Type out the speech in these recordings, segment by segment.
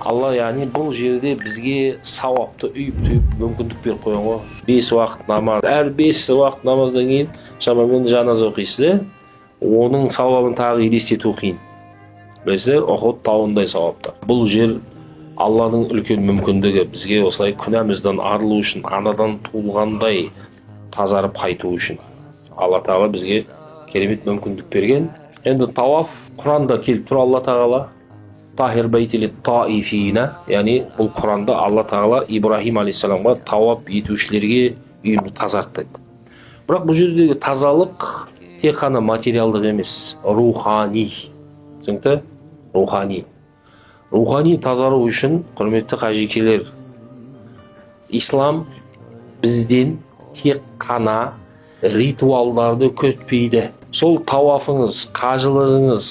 Алла яғни бұл жерде бізге сауапты үйіп-түйіп мүмкіндік беріп қойған ғой. 5 уақыт намаз. Әр 5 уақыт намаздан кейін шамамен жаназа оқисыз, оның сауабын тағы елестету қиын. Білесіздер, Ухуд тауындай сауапты. Бұл жер Алланың үлкен мүмкіндігі, бізге осылай күнәмізден арылу үшін, анадан туылғандай тазарып қайту үшін. Алла Тағала бізге керемет мүмкіндік берген. Енді тауаф Құранда келіп тұр. Алла Тағала Тахир байтили таифина, яғни бұл Құранда Алла Тағала Ибрахим алейхиссаламға тауап етушілерге үйімді тазартты. Бірақ бұл жердегі тазалық тек қана материалдық емес, рухани. Түсінікті? Рухани. Рухани тазару үшін, құрметті қажекелер, ислам бізден тек қана ритуалдарды күтпейді. Сол тауафыңыз, қажылығыңыз,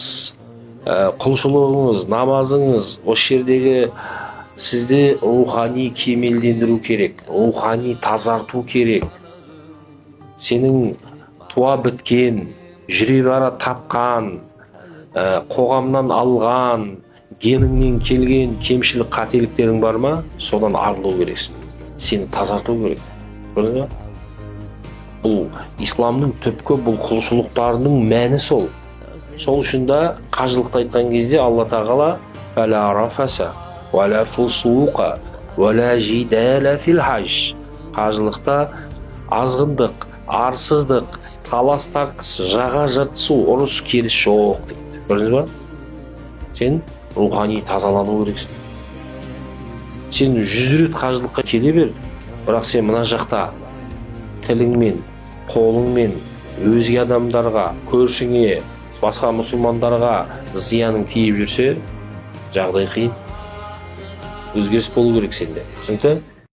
құлшылығыңыз, намазыңыз, осы жердегі сізді рухани кемелдендіру керек, рухани тазарту керек. Сенің туа біткен, жүре бара тапқан, қоғамнан алған, геніңнен келген кемшілік қателіктерің бар ма? Содан арылу керексің. Сені тазарту керек. Көрдіңіз бе? Бұл исламның түпкі бұл құлшылықтарының мәні сол. Сол үшін де қажылықты айтқан кезде Алла Тағала «Фәлә рафаса, вәлә фусуқа, вәлә жидаля фил хаж». Қажылықта азғындық, арсыздық, талас тартыс, жаға жыртысу, ұрыс керіс жоқ дейді. Көрдіңіз бе? Сен рухани тазалану керексің. Сен 100 рет қажылыққа келе бер, бірақ сен мына жақта тіліңмен, қолыңмен өзге адамдарға, көршіңе, басқа мұсылмандарға зияның тиіп жүрсе, жағдай қиын. Өзгеріс болу керек сенде. Түсінікті?